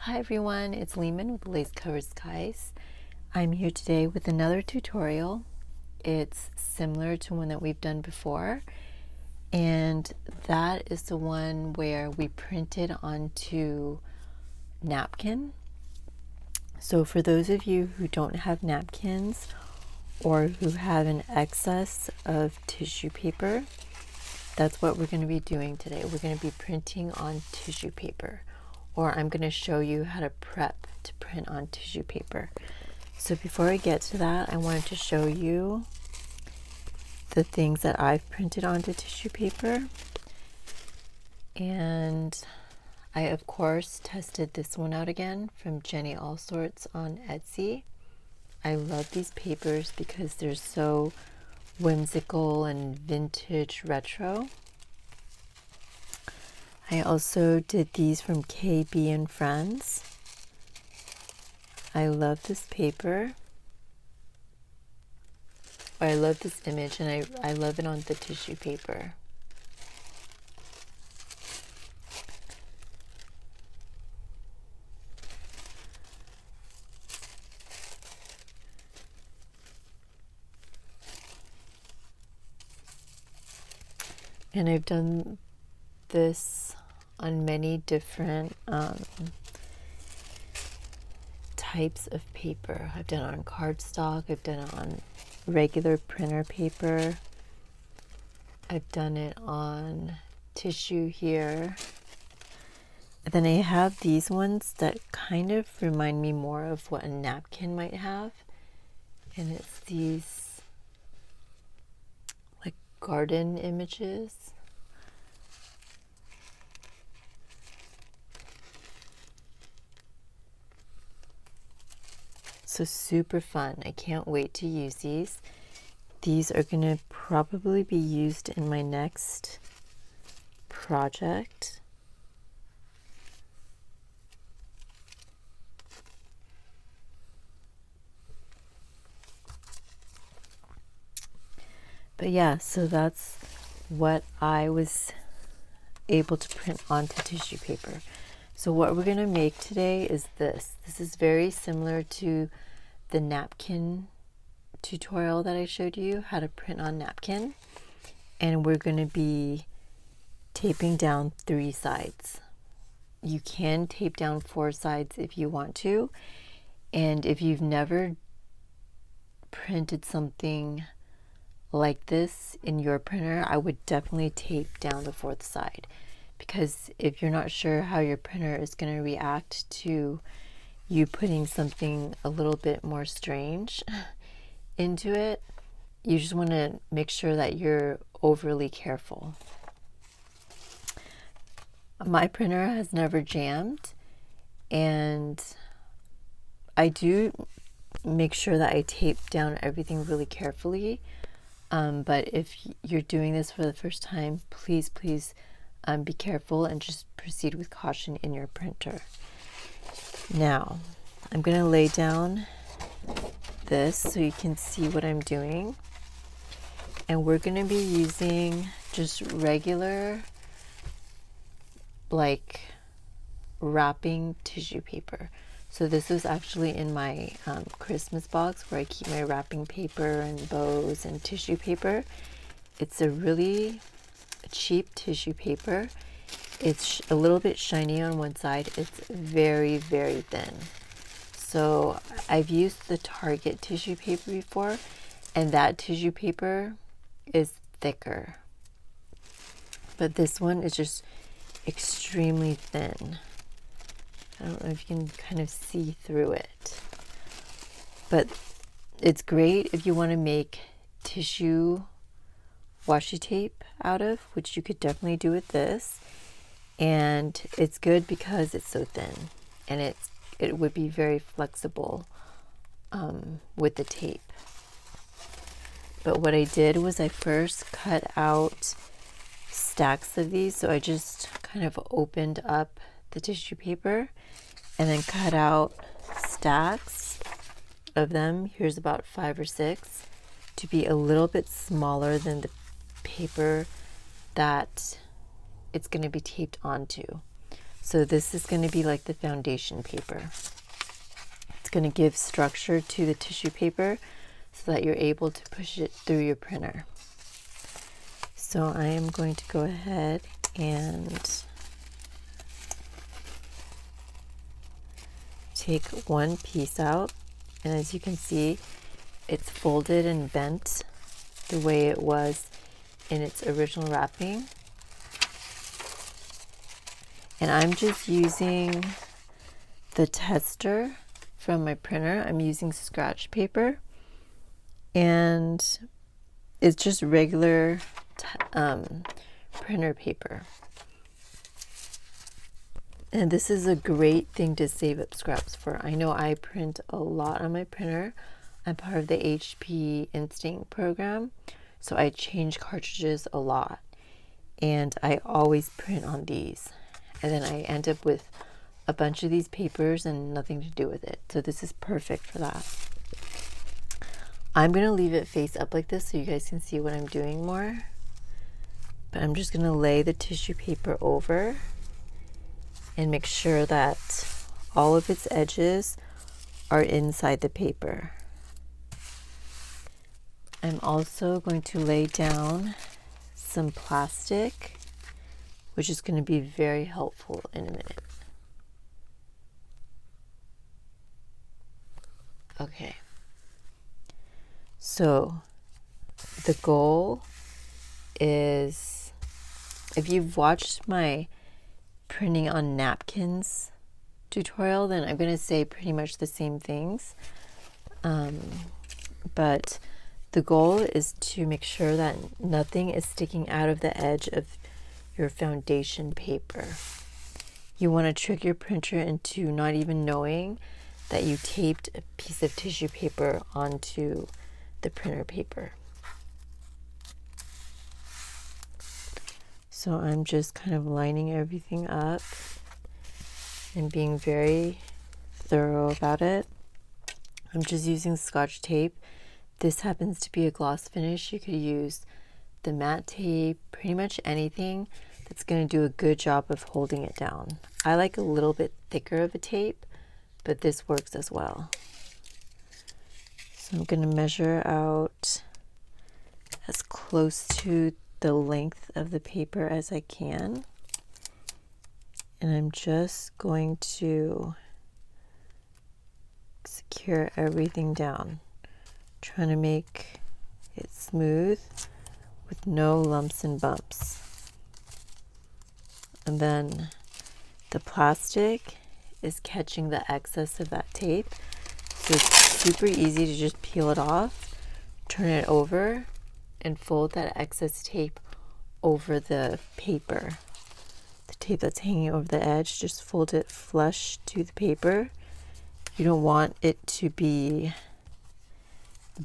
Hi everyone, it's Lehman with Lace Covered Skies. I'm here today with another tutorial. It's similar to one that we've done before, and that is the one where we printed onto napkin. So for those of you who don't have napkins or who have an excess of tissue paper, that's what we're going to be doing today. We're going to be printing on tissue paper, or I'm going to show you how to prep to print on tissue paper. So before I get to that, I wanted to show you the things that I've printed onto tissue paper. And I, of course, tested this one out again from Jenny All Sorts on Etsy. I love these papers because they're so whimsical and vintage retro. I also did these from KB and Friends. I love this paper. I love this image, and I love it on the tissue paper. And I've done this on many different types of paper. I've done it on cardstock, I've done it on regular printer paper, I've done it on tissue here. And then I have these ones that kind of remind me more of what a napkin might have. And it's these like garden images. So super fun. I can't wait to use these. These are going to probably be used in my next project. But yeah, so that's what I was able to print onto tissue paper. So what we're going to make today is this. This is very similar to the napkin tutorial that I showed you, how to print on napkin. And we're going to be taping down 3 sides. You can tape down 4 sides if you want to. And if you've never printed something like this in your printer, I would definitely tape down the 4th side, because if you're not sure how your printer is going to react to you putting something a little bit more strange into it, you just want to make sure that you're overly careful. My printer has never jammed, and I do make sure that I tape down everything really carefully. But if you're doing this for the first time, please be careful and just proceed with caution in your printer. Now, I'm going to lay down this so you can see what I'm doing. And we're going to be using just regular, like, wrapping tissue paper. So this was actually in my Christmas box where I keep my wrapping paper and bows and tissue paper. It's a really cheap tissue paper. It's a little bit shiny on one side. It's very, very thin. So I've used the Target tissue paper before, and that tissue paper is thicker. But this one is just extremely thin. I don't know if you can kind of see through it. But it's great if you want to make tissue washi tape out of, which you could definitely do with this. And it's good because it's so thin, and it would be very flexible with the tape. But what I did was I first cut out stacks of these. So I just kind of opened up the tissue paper and then cut out stacks of them. Here's about 5 or 6 to be a little bit smaller than the paper that it's going to be taped onto. So this is going to be like the foundation paper. It's going to give structure to the tissue paper so that you're able to push it through your printer. So I am going to go ahead and take one piece out, and as you can see, it's folded and bent the way it was in its original wrapping. And I'm just using the tester from my printer. I'm using scratch paper, and it's just regular printer paper. And this is a great thing to save up scraps for. I know I print a lot on my printer. I'm part of the HP Instinct program, so I change cartridges a lot, and I always print on these. And then I end up with a bunch of these papers and nothing to do with it. So this is perfect for that. I'm going to leave it face up like this so you guys can see what I'm doing more. But I'm just going to lay the tissue paper over and make sure that all of its edges are inside the paper. I'm also going to lay down some plastic, which is going to be very helpful in a minute. Okay. So the goal is, if you've watched my printing on napkins tutorial, then I'm going to say pretty much the same things. But the goal is to make sure that nothing is sticking out of the edge of your foundation paper. You want to trick your printer into not even knowing that you taped a piece of tissue paper onto the printer paper. So I'm just kind of lining everything up and being very thorough about it. I'm just using Scotch tape. This happens to be a gloss finish. You could use the matte tape, pretty much anything that's going to do a good job of holding it down. I like a little bit thicker of a tape, but this works as well. So I'm going to measure out as close to the length of the paper as I can. And I'm just going to secure everything down, trying to make it smooth with no lumps and bumps. And then the plastic is catching the excess of that tape. So it's super easy to just peel it off, turn it over, and fold that excess tape over the paper. The tape that's hanging over the edge, just fold it flush to the paper. You don't want it to be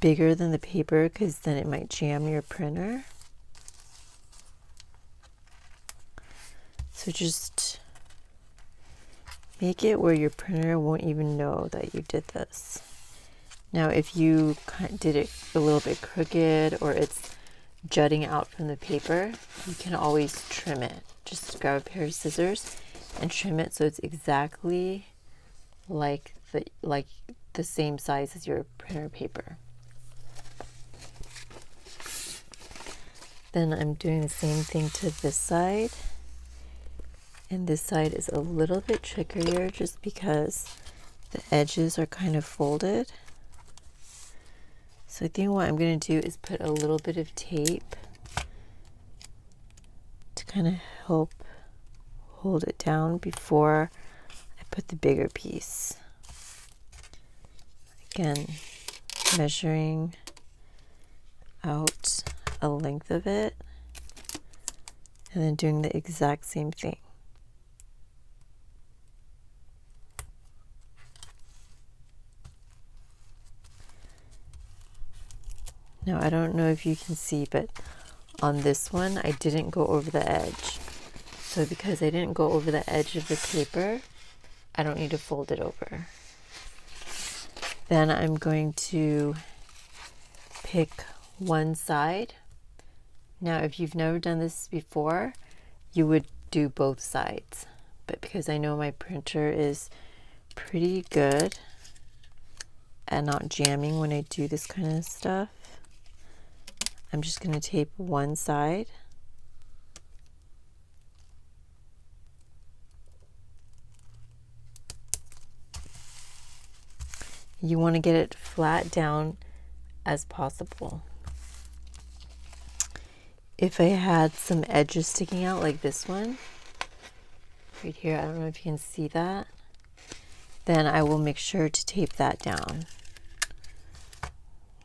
bigger than the paper because then it might jam your printer. So just make it where your printer won't even know that you did this. Now, if you did it a little bit crooked or it's jutting out from the paper, you can always trim it. Just grab a pair of scissors and trim it so it's exactly like the same size as your printer paper. Then I'm doing the same thing to this side. And this side is a little bit trickier just because the edges are kind of folded. So I think what I'm going to do is put a little bit of tape to kind of help hold it down before I put the bigger piece. Again, measuring out a length of it and then doing the exact same thing. Now, I don't know if you can see, but on this one, I didn't go over the edge. So because I didn't go over the edge of the paper, I don't need to fold it over. Then I'm going to pick one side. Now, if you've never done this before, you would do both sides. but because I know my printer is pretty good at not jamming when I do this kind of stuff, I'm just going to tape one side. You want to get it flat down as possible. If I had some edges sticking out like this one, right here, I don't know if you can see that, then I will make sure to tape that down.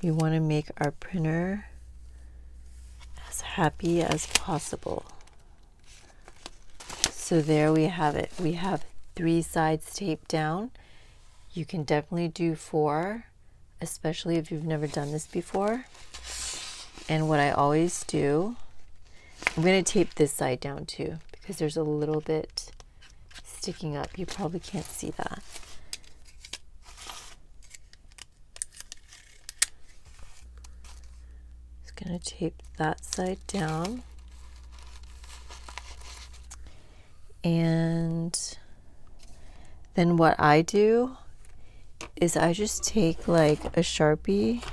We want to make our printer as happy as possible. So there we have it. We have 3 sides taped down. You can definitely do 4, especially if you've never done this before. And what I always do, I'm going to tape this side down too, because there's a little bit sticking up. You probably can't see that. Just going to tape that side down. And then what I do is I just take like a Sharpie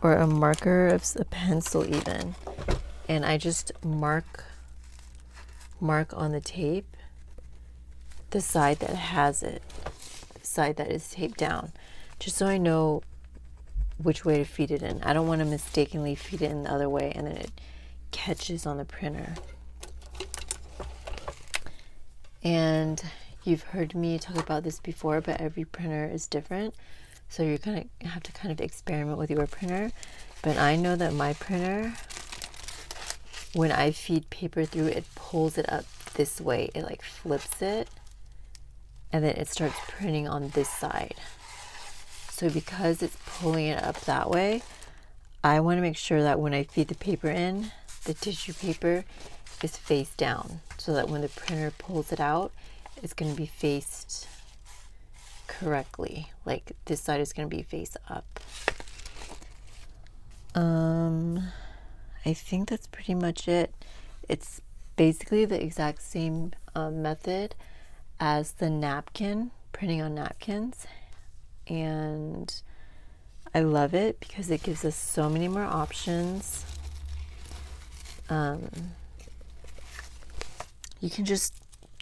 or a marker, of a pencil even, and I just mark on the tape the side that has it, the side that is taped down, just so I know which way to feed it in. I don't want to mistakenly feed it in the other way and then it catches on the printer. And you've heard me talk about this before, but every printer is different. So you're going to have to kind of experiment with your printer. But I know that my printer, when I feed paper through, it pulls it up this way. It like flips it and then it starts printing on this side. So because it's pulling it up that way, I want to make sure that when I feed the paper in, the tissue paper is face down, so that when the printer pulls it out, it's going to be faced correctly. Like this side is going to be face up. I think that's pretty much it. It's basically the exact same method as the napkin, printing on napkins, and I love it because it gives us so many more options. You can just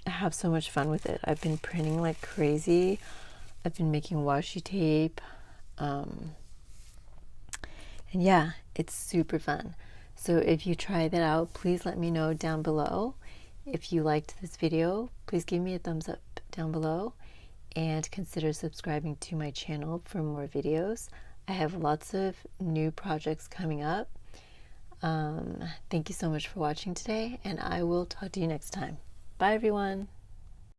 have so much fun with it. I've been printing like crazy. I've been making washi tape. And yeah, it's super fun. So if you try that out, please let me know down below. If you liked this video, please give me a thumbs up down below and consider subscribing to my channel for more videos. I have lots of new projects coming up. Thank you so much for watching today, and I will talk to you next time. Bye everyone.